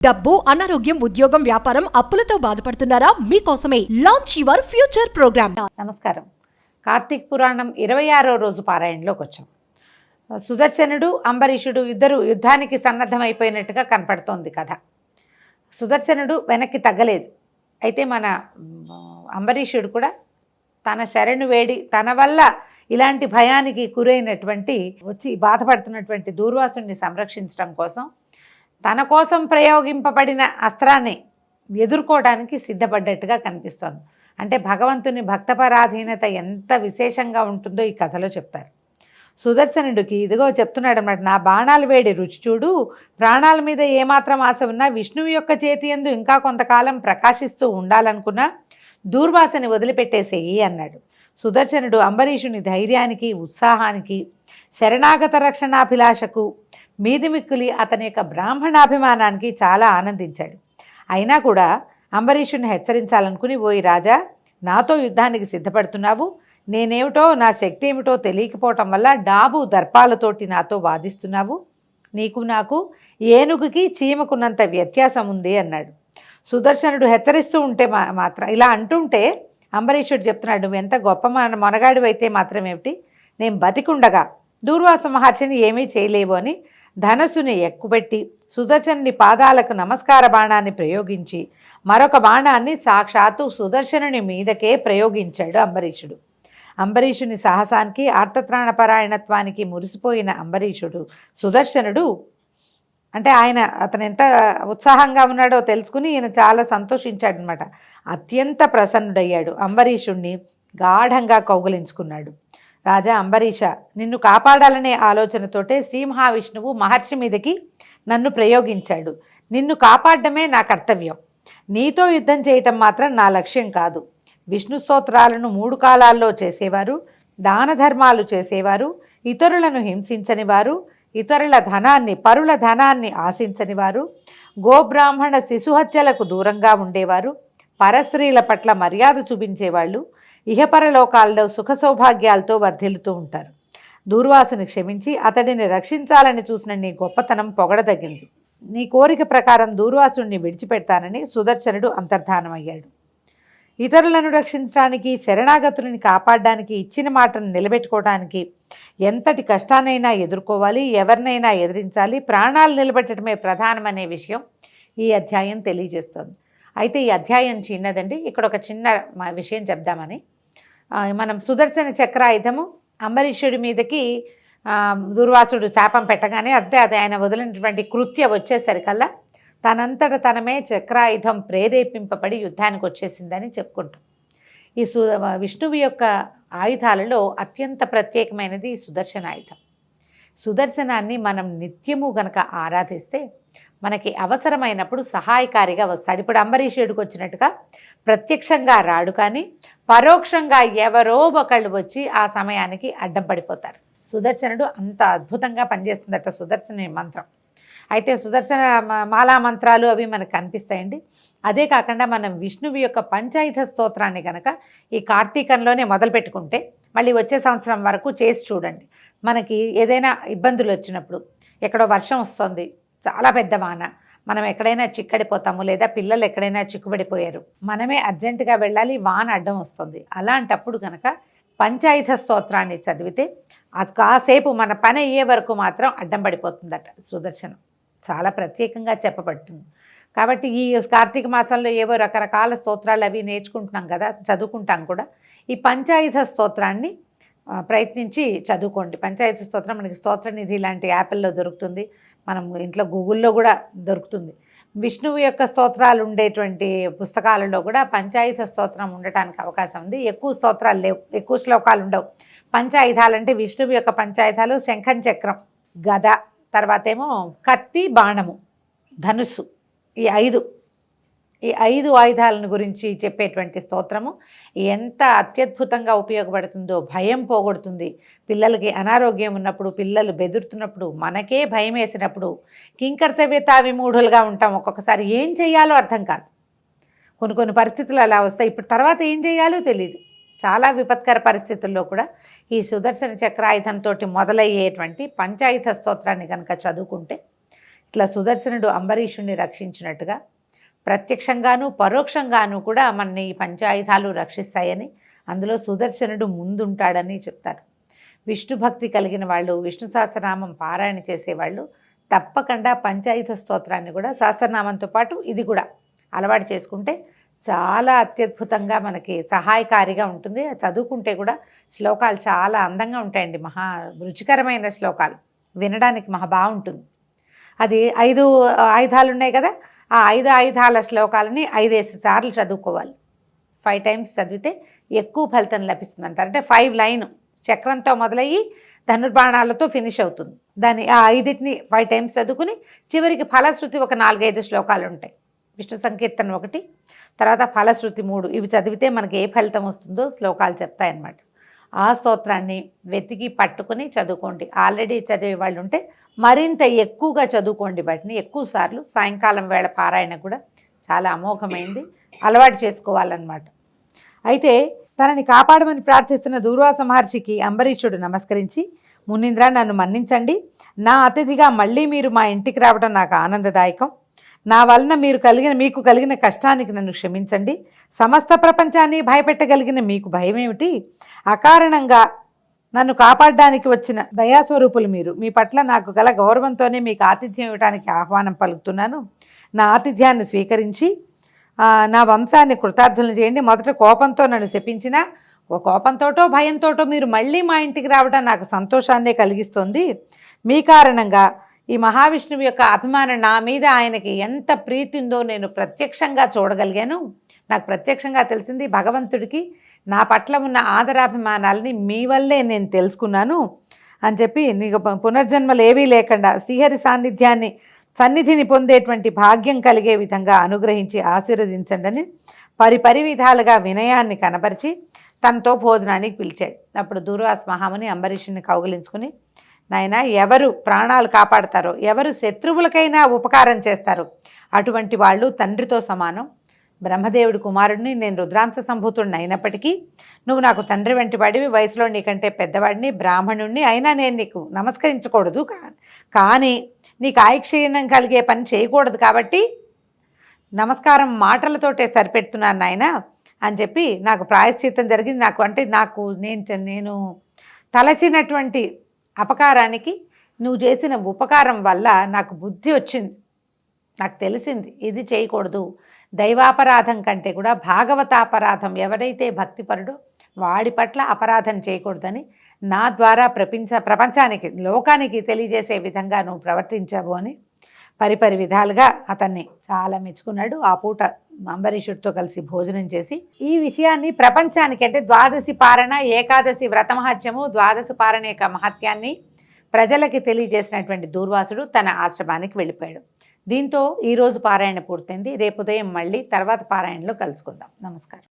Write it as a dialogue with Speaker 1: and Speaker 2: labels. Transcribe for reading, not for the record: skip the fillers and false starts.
Speaker 1: డబ్బు, అనారోగ్యం, ఉద్యోగం, వ్యాపారం, అప్పులతో బాధపడుతున్నారా? మీకోసమే లాంచ్ యువర్ ఫ్యూచర్ ప్రోగ్రామ్.
Speaker 2: నమస్కారం. కార్తీక పురాణం 26వ రోజు పారాయణలోకి వచ్చాం. సుదర్శనుడు, అంబరీషుడు ఇద్దరు యుద్ధానికి సన్నద్ధమైపోయినట్టుగా కనపడుతోంది కథ. సుదర్శనుడు వెనక్కి తగ్గలేదు. అయితే మన అంబరీషుడు కూడా తన శరణు వేడి తన వల్ల ఇలాంటి భయానికి గురైనటువంటి వచ్చి బాధపడుతున్నటువంటి దూర్వాసుని సంరక్షించడం కోసం తన కోసం ప్రయోగింపబడిన అస్త్రాన్ని ఎదుర్కోవడానికి సిద్ధపడ్డట్టుగా కనిపిస్తోంది. అంటే భగవంతుని భక్తపరాధీనత ఎంత విశేషంగా ఉంటుందో ఈ కథలో చెప్తారు. సుదర్శనుడికి ఇదిగో చెప్తున్నాడు అన్నమాట, నా బాణాలు వేడి రుచి చూడు, ప్రాణాల మీద ఏమాత్రం ఆశ ఉన్నా విష్ణువు యొక్క చేతి యందు ఇంకా కొంతకాలం ప్రకాశిస్తూ ఉండాలనుకున్నా దూర్వాసని వదిలిపెట్టేసేయి అన్నాడు. సుదర్శనుడు అంబరీషుని ధైర్యానికి, ఉత్సాహానికి, శరణాగత రక్షణాభిలాషకు మీదిమిక్కులి అతని యొక్క బ్రాహ్మణాభిమానానికి చాలా ఆనందించాడు. అయినా కూడా అంబరీషుని హెచ్చరించాలనుకుని, ఓయి రాజా, నాతో యుద్ధానికి సిద్ధపడుతున్నావు, నేనేమిటో నా శక్తి ఏమిటో తెలియకపోవటం వల్ల డాబు దర్పాలతోటి నాతో వాదిస్తున్నావు, నీకు నాకు ఏనుగుకి చీమకున్నంత వ్యత్యాసం ఉంది అన్నాడు. సుదర్శనుడు హెచ్చరిస్తూ ఉంటే మాత్రం ఇలా అంటుంటే అంబరీషుడు చెప్తున్నాడు, నువ్వు ఎంత గొప్ప మొనగాడివైతే మాత్రం ఏమిటి, నేను బతికుండగా దూర్వాస మహర్షిని ఏమీ చేయలేవు అని ధనస్సుని ఎక్కుపెట్టి సుదర్శనుని పాదాలకు నమస్కార బాణాన్ని ప్రయోగించి మరొక బాణాన్ని సాక్షాత్తు సుదర్శనుని మీదకే ప్రయోగించాడు అంబరీషుడు. అంబరీషుని సాహసానికి, ఆర్తత్రాణపరాయణత్వానికి మురిసిపోయిన అంబరీషుడు సుదర్శనుడు అంటే అతను ఎంత ఉత్సాహంగా ఉన్నాడో తెలుసుకుని ఈయన చాలా సంతోషించాడనమాట. అత్యంత ప్రసన్నుడయ్యాడు. అంబరీషుణ్ణి గాఢంగా కౌగిలించుకున్నాడు. రాజా అంబరీష, నిన్ను కాపాడాలనే ఆలోచనతోటే శ్రీ మహావిష్ణువు మహర్షి మీదకి నన్ను ప్రయోగించాడు. నిన్ను కాపాడడమే నా కర్తవ్యం. నీతో యుద్ధం చేయటం మాత్రం నా లక్ష్యం కాదు. విష్ణు స్తోత్రాలను 3 కాలాల్లో చేసేవారు, దాన ధర్మాలు చేసేవారు, ఇతరులను హింసించని వారు, ఇతరుల ధనాన్ని, పరుల ధనాన్ని ఆశించని వారు, గోబ్రాహ్మణ శిశుహత్యలకు దూరంగా ఉండేవారు, పరస్త్రీల పట్ల మర్యాద చూపించేవాళ్ళు, ఇహపరలోకాల్లో సుఖ సౌభాగ్యాలతో వర్ధిల్లుతూ ఉంటారు. దూర్వాసుని క్షమించి అతడిని రక్షించాలని చూసిన నీ గొప్పతనం పొగడదగింది. నీ కోరిక ప్రకారం దూర్వాసుని విడిచిపెడతానని సుదర్శనుడు అంతర్ధానమయ్యాడు. ఇతరులను రక్షించడానికి, శరణాగతులని కాపాడడానికి, ఇచ్చిన మాటను నిలబెట్టుకోవడానికి ఎంతటి కష్టానైనా ఎదుర్కోవాలి, ఎవరినైనా ఎదిరించాలి, ప్రాణాలు నిలబెట్టడమే ప్రధానమనే విషయం ఈ అధ్యాయం తెలియజేస్తోంది. అయితే ఈ అధ్యాయం చిన్నదండి. ఇక్కడ ఒక చిన్న విషయం చెప్దామని, మనం సుదర్శన చక్రాయుధము అంబరీషుడి మీదకి దూర్వాసుడు శాపం పెట్టగానే అది ఆయన వదిలినటువంటి కృత్య వచ్చేసరికల్లా తనంతట తనమే చక్రాయుధం ప్రేరేపింపబడి యుద్ధానికి వచ్చేసిందని చెప్పుకుంటాం. ఈ విష్ణువు యొక్క ఆయుధాలలో అత్యంత ప్రత్యేకమైనది సుదర్శన ఆయుధం. సుదర్శనాన్ని మనం నిత్యము గనక ఆరాధిస్తే మనకి అవసరమైనప్పుడు సహాయకారిగా వస్తాడు. ఇప్పుడు అంబరీషుడికి వచ్చినట్టుగా ప్రత్యక్షంగా రాడు, కానీ పరోక్షంగా ఎవరో ఒకళ్ళు వచ్చి ఆ సమయానికి అడ్డం పడిపోతారు. సుదర్శనుడు అంత అద్భుతంగా పనిచేస్తుందట సుదర్శన మంత్రం. అయితే సుదర్శన మాలా మంత్రాలు అవి మనకు కనిపిస్తాయండి. అదే కాకుండా మనం విష్ణువు యొక్క పంచాయుధ స్తోత్రాన్ని కనుక ఈ కార్తీకంలోనే మొదలు పెట్టుకుంటే మళ్ళీ వచ్చే సంవత్సరం వరకు చేసి చూడండి. మనకి ఏదైనా ఇబ్బందులు వచ్చినప్పుడు, ఎక్కడో వర్షం వస్తుంది, చాలా పెద్ద వాన, మనం ఎక్కడైనా చిక్కడిపోతాము, లేదా పిల్లలు ఎక్కడైనా చిక్కుబడిపోయారు, మనమే అర్జెంటుగా వెళ్ళాలి, వాన అడ్డం వస్తుంది, అలాంటప్పుడు కనుక పంచాయుధ స్తోత్రాన్ని చదివితే అది కాసేపు మన పని అయ్యే వరకు మాత్రం అడ్డం పడిపోతుందట. సుదర్శనం చాలా ప్రత్యేకంగా చెప్పబడుతుంది. కాబట్టి ఈ కార్తీక మాసంలో ఏవో రకరకాల స్తోత్రాలు అవి నేర్చుకుంటున్నాం కదా, చదువుకుంటాం కూడా. ఈ పంచాయుధ స్తోత్రాన్ని ప్రయత్నించి చదువుకోండి. పంచాయతీ స్తోత్రం మనకి స్తోత్రనిధి లాంటి యాప్ల్లో దొరుకుతుంది, మనం ఇంట్లో గూగుల్లో కూడా దొరుకుతుంది. విష్ణువు యొక్క స్తోత్రాలు ఉండేటువంటి పుస్తకాలలో కూడా పంచాయుధ స్తోత్రం ఉండటానికి అవకాశం ఉంది. ఎక్కువ స్తోత్రాలు లేవు, ఎక్కువ శ్లోకాలు ఉండవు. పంచాయుధాలంటే విష్ణువు యొక్క పంచాయుధాలు శంఖం, చక్రం, గద, తర్వాత ఏమో కత్తి, బాణము, ధనుస్సు, ఈ ఐదు ఆయుధాలను గురించి చెప్పేటువంటి స్తోత్రము ఎంత అత్యద్భుతంగా ఉపయోగపడుతుందో. భయం పోగొడుతుంది. పిల్లలకి అనారోగ్యం ఉన్నప్పుడు, పిల్లలు బెదురుతున్నప్పుడు, మనకే భయం వేసినప్పుడు, కింకర్తవ్యతా విమూఢులుగా ఉంటాం. ఒక్కొక్కసారి ఏం చేయాలో అర్థం కాదు. కొన్ని పరిస్థితులు అలా వస్తాయి. ఇప్పుడు తర్వాత ఏం చేయాలో తెలియదు. చాలా విపత్కర పరిస్థితుల్లో కూడా ఈ సుదర్శన చక్రాయుధంతో మొదలయ్యేటువంటి పంచాయుధ స్తోత్రాన్ని కనుక చదువుకుంటే ఇట్లా సుదర్శనుడు అంబరీషుణ్ణి రక్షించినట్టుగా ప్రత్యక్షంగాను పరోక్షంగాను కూడా మనని ఈ పంచాయుధాలు రక్షిస్తాయని, అందులో సుదర్శనుడు ముందుంటాడని చెప్తారు. విష్ణు భక్తి కలిగిన వాళ్ళు, విష్ణు సహస్రనామం పారాయణ చేసేవాళ్ళు తప్పకుండా పంచాయుధ స్తోత్రాన్ని కూడా సహస్రనామంతో పాటు ఇది కూడా అలవాటు చేసుకుంటే చాలా అత్యద్భుతంగా మనకి సహాయకారిగా ఉంటుంది. చదువుకుంటే కూడా శ్లోకాలు చాలా అందంగా ఉంటాయండి, మహా రుచికరమైన శ్లోకాలు, వినడానికి మహా బాగుంటుంది. అది 5 ఆయుధాలు ఉన్నాయి కదా, ఆ 5 ఆయుధాల శ్లోకాలని 5 సార్లు చదువుకోవాలి. 5 టైమ్స్ చదివితే ఎక్కువ ఫలితం లభిస్తుంది అంటారు. అంటే 5 లైన్ చక్రంతో మొదలయ్యి ధనుర్బాణాలతో ఫినిష్ అవుతుంది. దాన్ని ఆ 5టిని 5 టైమ్స్ చదువుకుని చివరికి ఫలశ్రుతి ఒక 4-5 శ్లోకాలు ఉంటాయి. విష్ణు సంకీర్తన 1, తర్వాత ఫలశ్రుతి 3. ఇవి చదివితే మనకి ఏ ఫలితం వస్తుందో శ్లోకాలు చెప్తాయన్నమాట. ఆ స్తోత్రాన్ని వెతికి పట్టుకుని చదువుకోండి. ఆల్రెడీ చదివే వాళ్ళు ఉంటే మరింత ఎక్కువగా చదువుకోండి. వాటిని ఎక్కువ సార్లు సాయంకాలం వేళ పారాయణ కూడా చాలా అమోఘమైంది, అలవాటు చేసుకోవాలన్నమాట. అయితే తనని కాపాడమని ప్రార్థిస్తున్న దూర్వాస మహర్షికి అంబరీషుడు నమస్కరించి, మునీంద్ర, నన్ను మన్నించండి. నా అతిథిగా మళ్ళీ మీరు మా ఇంటికి రావడం నాకు ఆనందదాయకం. నా వలన మీకు కలిగిన కష్టానికి నన్ను క్షమించండి. సమస్త ప్రపంచాన్ని భయపెట్టగలిగిన మీకు భయమేమిటి? అకారణంగా నన్ను కాపాడడానికి వచ్చిన దయాస్వరూపులు మీరు. మీ పట్ల నాకు గల గౌరవంతోనే మీకు ఆతిథ్యం ఇవ్వడానికి ఆహ్వానం పలుకుతున్నాను. నా ఆతిథ్యాన్ని స్వీకరించి నా వంశాన్ని కృతార్థులను చేయండి. మొదట కోపంతో నన్ను శపించినా, కోపంతోటో భయంతోటో మీరు మళ్ళీ మా ఇంటికి రావడం నాకు సంతోషాన్నే కలిగిస్తుంది. మీ కారణంగా ఈ మహావిష్ణువు యొక్క అభిమానం నా మీద ఆయనకి ఎంత ప్రీతి ఉందో నేను ప్రత్యక్షంగా చూడగలిగాను. నాకు ప్రత్యక్షంగా తెలిసింది భగవంతుడికి నా పట్ల ఉన్న ఆదరాభిమానాలని మీ వల్లే నేను తెలుసుకున్నాను అని చెప్పి, నీకు పునర్జన్మలు ఏవీ లేకుండా శ్రీహరి సన్నిధిని పొందేటువంటి భాగ్యం కలిగే విధంగా అనుగ్రహించి ఆశీర్వదించండి అని పరిపరి విధాలుగా వినయాన్ని కనబరిచి తనతో భోజనానికి పిలిచాడు. అప్పుడు దూర్వాస మహాముని అంబరీషుని కౌగిలించుకుని, నాయన, ఎవరు ప్రాణాలు కాపాడతారో, ఎవరు శత్రువులకైనా ఉపకారం చేస్తారో అటువంటి వాళ్ళు తండ్రితో సమానం. బ్రహ్మదేవుడి కుమారుడిని, నేను రుద్రాంశ సంభూతుడిని అయినప్పటికీ నువ్వు నాకు తండ్రి వంటి వాడివి, వయసులో నీకంటే పెద్దవాడిని, బ్రాహ్మణుణ్ణి, అయినా నేను నీకు నమస్కరించకూడదు. కానీ నీకు ఆయుక్షీణం కలిగే పని చేయకూడదు కాబట్టి నమస్కారం మాటలతోటే సరిపెడుతున్నాను నాయన అని చెప్పి, నాకు ప్రాయశ్చిత్తం జరిగింది. నేను తలచినటువంటి అపకారానికి నువ్వు చేసిన ఉపకారం వల్ల నాకు బుద్ధి వచ్చింది. నాకు తెలిసింది ఇది చేయకూడదు. దైవాపరాధం కంటే కూడా భాగవతాపరాధం, ఎవరైతే భక్తిపరుడో వాడి పట్ల అపరాధం చేయకూడదని నా ద్వారా ప్రపంచానికి, లోకానికి తెలియజేసే విధంగా నువ్వు ప్రవర్తించావు అని పరిపరి విధాలుగా అతన్ని చాలా మెచ్చుకున్నాడు. ఆ పూట అంబరీషుడితో కలిసి భోజనం చేసి ఈ విషయాన్ని ప్రపంచానికి, అంటే ద్వాదశి పారణ, ఏకాదశి వ్రత మహత్యము, ద్వాదశి పారణ యొక్క మహత్యాన్ని ప్రజలకి తెలియజేసినటువంటి దూర్వాసుడు తన ఆశ్రమానికి వెళ్ళిపోయాడు. దీంతో ఈరోజు పారాయణ పూర్తయింది. రేపు ఉదయం మళ్ళీ తర్వాత పారాయణలో కలుసుకుందాం. నమస్కారం.